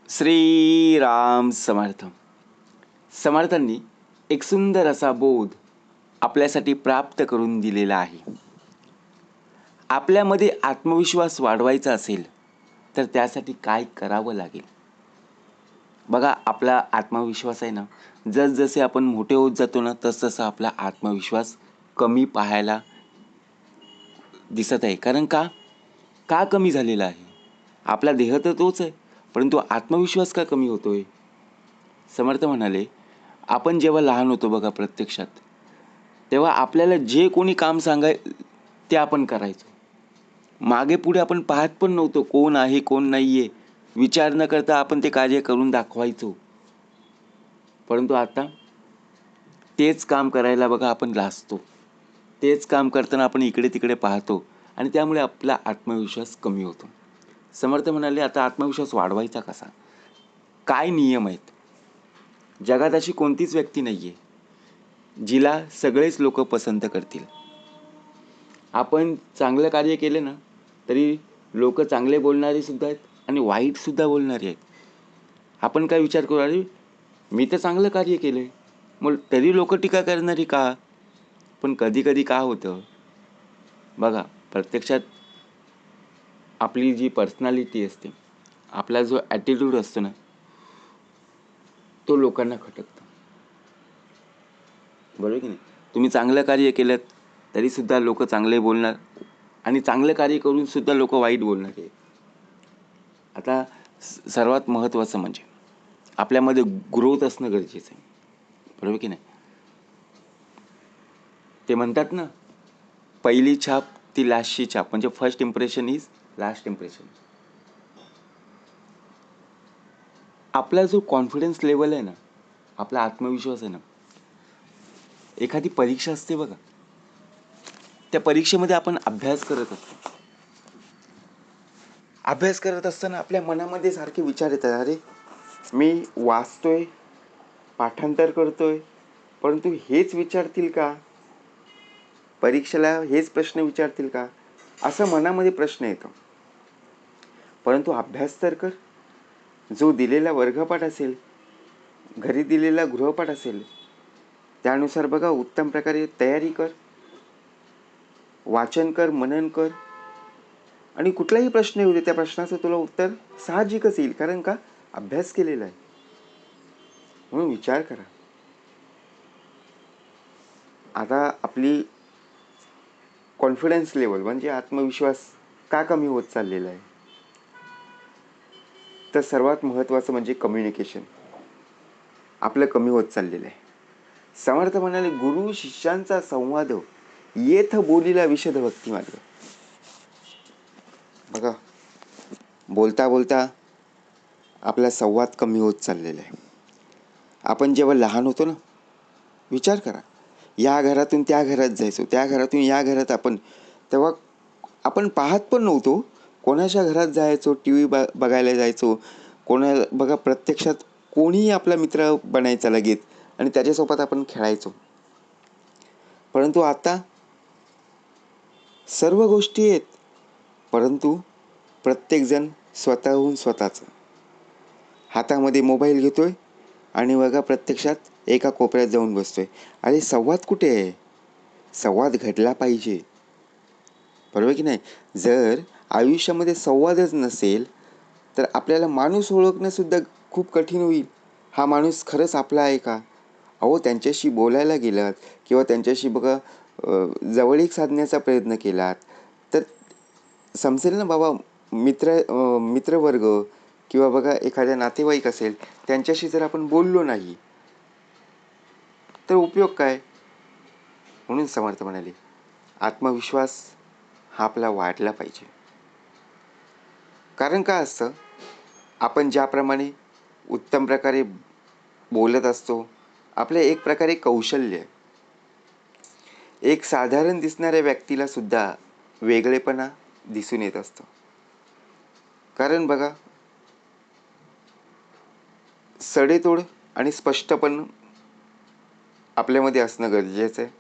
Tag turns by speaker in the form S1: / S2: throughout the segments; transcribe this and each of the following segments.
S1: श्रीराम समर्थ. समर्थांनी एक सुंदर असा बोध आपल्यासाठी प्राप्त करून दिलेला आहे. आपल्यामध्ये आत्मविश्वास वाढवायचा असेल तर त्यासाठी काय करावं लागेल. बघा, आपला आत्मविश्वास आहे ना, जसजसे आपण मोठे होत जातो ना, तसतसा आपला आत्मविश्वास कमी पाहायला दिसत आहे. कारण का कमी झालेला आहे? आपला देह तर तोच आहे, परंतु आत्मविश्वास का कमी होतोय? समर्थ म्हणाले, आपण जेव्हा लहान होतो बघा प्रत्यक्षात, तेव्हा आपल्याला जे कोणी काम ते आपण करायचो. मागे पुढे आपण पाहत पण नव्हतो, कोण आहे कोण नाही आहे, विचार न करता आपण ते कार्य करून दाखवायचो. परंतु आता तेच काम करायला बघा आपण लाजतो. तेच काम करताना आपण इकडे तिकडे पाहतो आणि त्यामुळे आपला आत्मविश्वास कमी होतो. समर्थ म्हणाले, आता आत्मविश्वास वाढवायचा कसा? काय नियम आहेत? जगात अशी कोणतीच व्यक्ती नाही आहे जिला सगळेच लोक पसंत करतील. आपण चांगलं कार्य केले ना, तरी लोक चांगले बोलणारे सुद्धा आहेत आणि वाईट सुद्धा बोलणारे आहेत. आपण काय विचार करू, अरे मी तर चांगलं कार्य केलंय, मग तरी लोक टीका करणारी का? पण कधी कधी का होतं बघा, प्रत्यक्षात आपली जी पर्सनॅलिटी असते, आपला जो ॲटिट्यूड असतो ना, तो लोकांना खटकतो. बरोबर की नाही? तुम्ही चांगलं कार्य केलं तरी सुद्धा लोक चांगले बोलणार आणि चांगलं कार्य करून सुद्धा लोक वाईट बोलणार आहे. आता सर्वात महत्त्वाचं म्हणजे आपल्यामध्ये ग्रोथ असणं गरजेचं आहे. बरोबर की नाही? ते म्हणतात ना, पहिली छाप ती लास्टची छाप, म्हणजे first impression is last impression. आपला जो कॉन्फिडन्स लेवल आहे ना, आपला आत्मविश्वास आहे ना, एखादी परीक्षा असते बघा, त्या परीक्षेमध्ये आपण अभ्यास करत असतो. अभ्यास करत असताना आपल्या मनामध्ये सारखे विचार येतात, अरे मी वाचतोय, पाठांतर करतोय, परंतु हेच विचारतील का? परीक्षेला हेच प्रश्न विचारतील का? असं मनामध्ये प्रश्न येतो. परंतु अभ्यास तर कर. जो दिलेला वर्गपाठ असेल, घरी दिलेला गृहपाठ असेल, त्यानुसार बघा उत्तम प्रकारे तयारी कर, वाचन कर, मनन कर आणि कुठलाही प्रश्न येऊ दे, त्या प्रश्नाचं तुला उत्तर साहजिकच येईल. कारण का? अभ्यास केलेला आहे. म्हणून विचार करा. आता आपली कॉन्फिडन्स लेवल म्हणजे आत्मविश्वास का कमी होत चाललेला आहे? तर सर्वात महत्त्वाचं म्हणजे कम्युनिकेशन आपलं कमी होत चाललेलं आहे. समर्थ म्हणाले, गुरु शिष्यांचा संवाद येथ बोलीला विशद भक्ती मार्ग. बघा, बोलता बोलता आपला संवाद कमी होत चाललेला आहे. आपण जेव्हा लहान होतो ना, विचार करा, या घरातून त्या घरात जायचो, त्या घरातून या घरात तेव्हा आपण पाहत पण नव्हतो कोणाच्या घरात जायचो, टी व्ही बघायला जायचो, बघा प्रत्यक्षात कोणीही आपला मित्र बनायचा लगेच आणि त्याच्यासोबत आपण खेळायचो. परंतु आता सर्व गोष्टी आहेत, परंतु प्रत्येकजण स्वतःहून स्वतःचं हातामध्ये मोबाईल घेतोय आणि बघा प्रत्यक्षात एका कोपऱ्यात जाऊन बसतोय. अरे संवाद कुठे आहे? संवाद घडला पाहिजे. बरोबर की नाही? जर आयुष्यामध्ये संवादच नसेल तर आपल्याला माणूस ओळखणं सुद्धा खूप कठीण होईल. हा माणूस खरंच आपला आहे का? अहो, त्यांच्याशी बोलायला गेलात किंवा त्यांच्याशी बघा जवळीक साधण्याचा प्रयत्न केलात तर समजेल ना बाबा. मित्रवर्ग किंवा बघा एखाद्या नातेवाईक असेल, त्यांच्याशी जर आपण बोललो नाही तर उपयोग काय? म्हणून समर्थ म्हणाले, आत्मविश्वास हा आपला वाढला पाहिजे. कारण काय असतं, आपण ज्याप्रमाणे उत्तम प्रकारे बोलत असतो, आपले एक प्रकारे कौशल्य आहे. एक साधारण दिसणाऱ्या व्यक्तीला सुद्धा वेगळेपणा दिसून येत असतो. कारण बघा, सडेतोड आणि स्पष्टपण आपल्यामध्ये असणं गरजेचं आहे.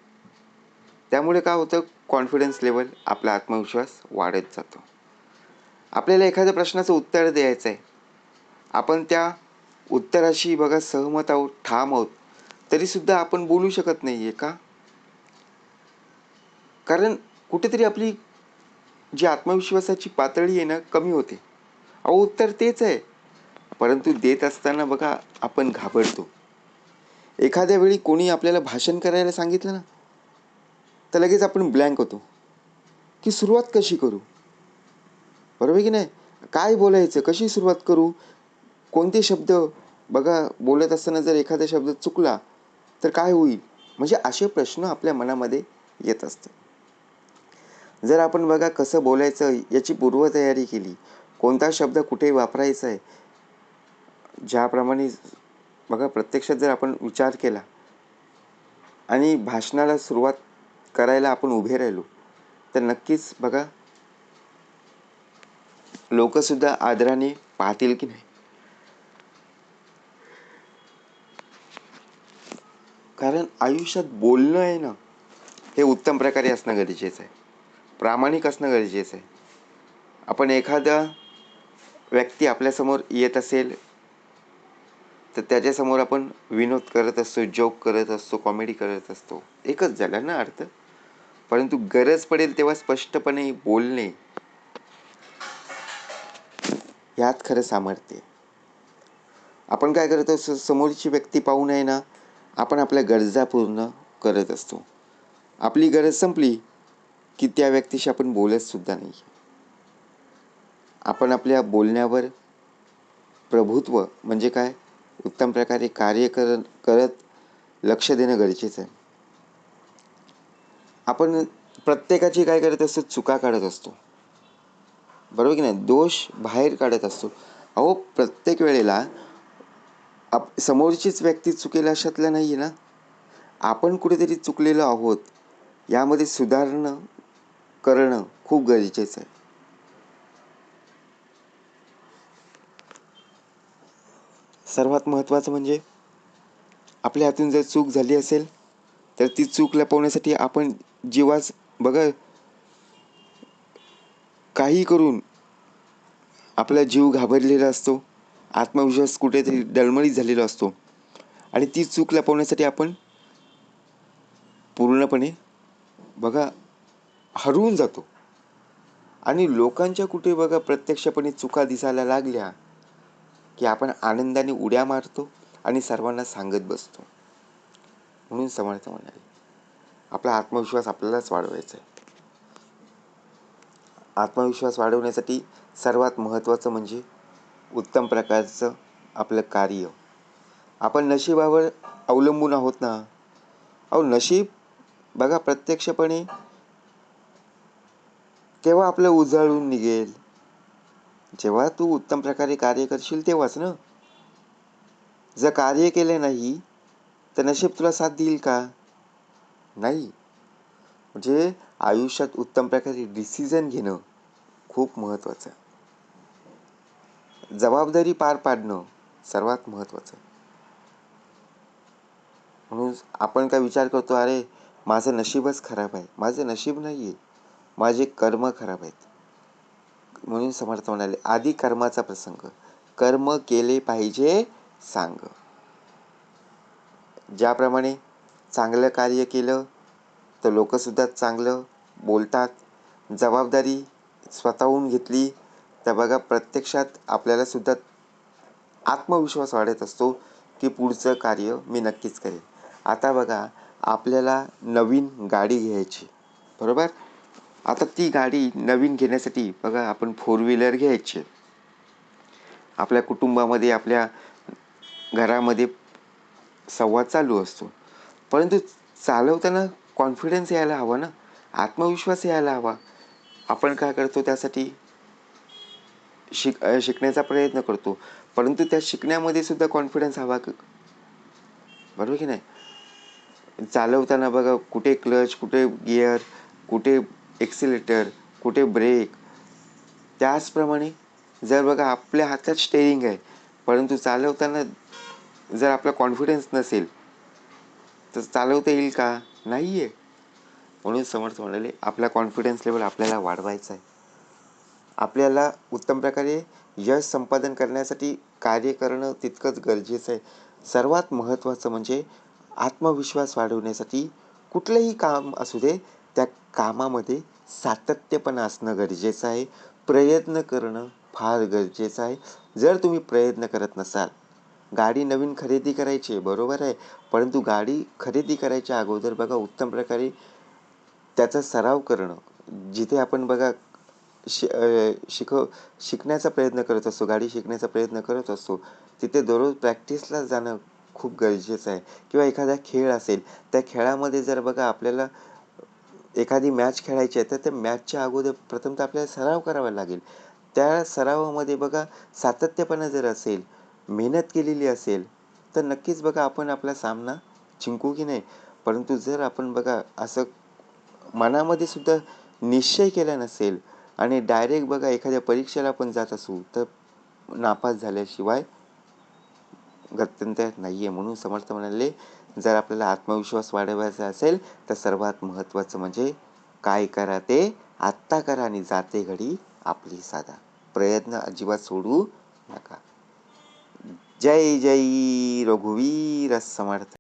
S1: त्यामुळे काय होतं, कॉन्फिडन्स लेवल, आपला आत्मविश्वास वाढत जातो. आपल्याला एखाद्या प्रश्नाचं उत्तर द्यायचं आहे, आपण त्या उत्तराशी बघा सहमत आहोत, ठाम आहोत, तरीसुद्धा आपण बोलू शकत नाही आहे का? कारण कुठेतरी आपली जी आत्मविश्वासाची पातळी आहे ना, कमी होते. अहो, उत्तर तेच आहे, परंतु देत असताना बघा आपण घाबरतो. एखाद्या वेळी कोणी आपल्याला भाषण करायला सांगितलं ना, तर लगेच आपण ब्लँक होतो की सुरुवात कशी करू. बरोबर की नाही? काय बोलायचं, कशी सुरुवात करू, कोणते शब्द, बघा बोलत असताना जर एखादा शब्द चुकला तर काय होईल, म्हणजे असे प्रश्न आपल्या मनामध्ये येत असतात. जर आपण बघा कसं बोलायचं याची पूर्वतयारी केली, कोणता शब्द कुठे वापरायचा आहे, ज्याप्रमाणे बघा प्रत्यक्षात जर आपण विचार केला आणि भाषणाला सुरुवात करायला आपण उभे राहिलो, तर नक्कीच बघा लोकसुद्धा आदराने पाहतील की नाही. कारण आयुष्यात बोलणं आहे ना, हे उत्तम प्रकारे असणं गरजेचं आहे, प्रामाणिक असणं गरजेचं आहे. आपण एखादा व्यक्ती आपल्यासमोर येत असेल तर त्याच्यासमोर आपण विनोद करत असतो, जोक करत असतो, कॉमेडी करत असतो, एकच झालं ना अर्थ. परंतु गरज पडेल तेव्हा स्पष्टपणे बोलणे, यात खरं सामर्थ्य. आपण काय करतो, समोरची व्यक्ती पाहून आहे ना, आपण आपल्या गरजा पूर्ण करत असतो. आपली गरज संपली की त्या व्यक्तीशी आपण बोलत सुद्धा नाही. आपण आपल्या बोलण्यावर प्रभुत्व म्हणजे काय, उत्तम प्रकारे कार्य करत लक्ष देणं गरजेचं आहे. आपण प्रत्येकाची काय करत असतो, चुका काढत असतो, बरोबर की नाही, दोष बाहेर काढत असतो. अहो, प्रत्येक वेळेला समोरचीच व्यक्ती चुकेल अशातलं नाही आहे ना, आपण कुठेतरी चुकलेलो आहोत, यामध्ये सुधारणं करणं खूप गरजेचं आहे. सर्वात महत्त्वाचं म्हणजे आपल्या हातून जर चूक झाली असेल तर ती चूक लपवण्यासाठी आपण जीवाच बघा काही करून आपला जीव घाबरलेला असतो, आत्मविश्वास कुठेतरी डळमळीत झालेला असतो आणि ती चूक लपवण्यासाठी आपण पूर्णपणे बघा हरवून जातो. आणि लोकांच्या कुठे बघा प्रत्यक्षपणे चुका दिसायला लागल्या की आपण आनंदाने उड्या मारतो आणि सर्वांना सांगत बसतो. म्हणून समर्थ म्हणाले, आपला आत्मविश्वास आपल्यालाच वाढवायचा आहे. आत्मविश्वास वाढवण्यासाठी सर्वात महत्त्वाचं म्हणजे उत्तम प्रकारचं आपलं कार्य. आपण नशिबावर अवलंबून आहोत ना. अहो, नशीब बघा प्रत्यक्षपणे केव्हा आपलं उजळून निघेल, जेव्हा तू उत्तम प्रकारे कार्य करशील तेव्हाच ना. जर कार्य केले नाही तर नशीब तुला साथ देईल का? नाही. म्हणजे आयुष्यात उत्तम प्रकारे डिसिजन घेणं खूप महत्त्वाचं आहे. जबाबदारी पार पाडणं सर्वात महत्त्वाचं आहे. म्हणून आपण काय विचार करतो, अरे माझं नशीबच खराब आहे. माझं नशीब नाही आहे, माझे कर्म खराब आहेत. म्हणून समर्थ म्हणाले, आधी कर्माचा प्रसंग, कर्म केले पाहिजे सांग. ज्याप्रमाणे चांगलं कार्य केलं तर लोकसुद्धा चांगलं बोलतात. जबाबदारी स्वतःहून घेतली तर बघा प्रत्यक्षात आपल्यालासुद्धा आत्मविश्वास वाढत असतो की पुढचं कार्य मी नक्कीच करेन. आता बघा आपल्याला नवीन गाडी घ्यायची, बरोबर. आता ती गाडी नवीन घेण्यासाठी बघा आपण 4 व्हीलर घ्यायची. आपल्या कुटुंबामध्ये आपल्या घरामध्ये संवाद चालू असतो, परंतु चालवताना कॉन्फिडन्स यायला हवा ना, आत्मविश्वास यायला हवा. आपण काय करतो, त्यासाठी शिकण्याचा प्रयत्न करतो, परंतु त्या शिकण्यामध्ये सुद्धा कॉन्फिडन्स हवा, बरोबर की नाही. चालवताना बघा कुठे क्लच, कुठे गिअर, कुठे एक्सिलेटर, कुठे ब्रेक. त्याचप्रमाणे जर बघा आपल्या हातात स्टेअरिंग आहे, परंतु चालवताना जर आपला कॉन्फिडन्स नसेल तर चालवता येईल का? नाही आहे. म्हणून समर्थ म्हणाले, आपला कॉन्फिडन्स लेवल आपल्याला वाढवायचा आहे. आपल्याला उत्तम प्रकारे यश संपादन करण्यासाठी कार्य करणं तितकंच गरजेचं आहे. सर्वात महत्त्वाचं म्हणजे आत्मविश्वास वाढवण्यासाठी कुठलंही काम असू दे, त्या कामामध्ये सातत्यपणा असणं गरजेचं आहे. प्रयत्न करणं फार गरजेचं आहे. जर तुम्ही प्रयत्न करत नसाल, गाडी नवीन खरेदी करायची आहे, बरोबर आहे, परंतु गाडी खरेदी करायच्या अगोदर बघा उत्तम प्रकारे त्याचा सराव करणं. जिथे आपण बघा शिकण्याचा प्रयत्न करत असतो, गाडी शिकण्याचा प्रयत्न करत असतो, तिथे दररोज प्रॅक्टिसला जाणं खूप गरजेचं आहे. किंवा एखादा खेळ असेल, त्या खेळामध्ये जर बघा आपल्याला एखादी मॅच खेळायची आहे, तर त्या मॅचच्या अगोदर प्रथमतः आपल्याला सराव करावा लागेल. त्या सरावामध्ये बघा सातत्यपणा जर असेल, मेहनत केलेली असेल, तर नक्कीच बघा आपण आपला सामना जिंकू की नाही. परंतु जर आपण बघा असं मनामध्ये सुद्धा निश्चय केला नसेल आणि डायरेक्ट बघा एखाद्या परीक्षेला आपण जात असू, तर नापास झाल्याशिवाय गत्यंतर नाही आहे. म्हणून समर्थ म्हणाले, जर आपल्याला आत्मविश्वास वाढवायचा असेल, तर सर्वात महत्त्वाचं म्हणजे काय करा ते आत्ता करा आणि जाते घडी आपली साधा. प्रयत्न अजिबात सोडू नका. जय जय रघुवीर समर्थ.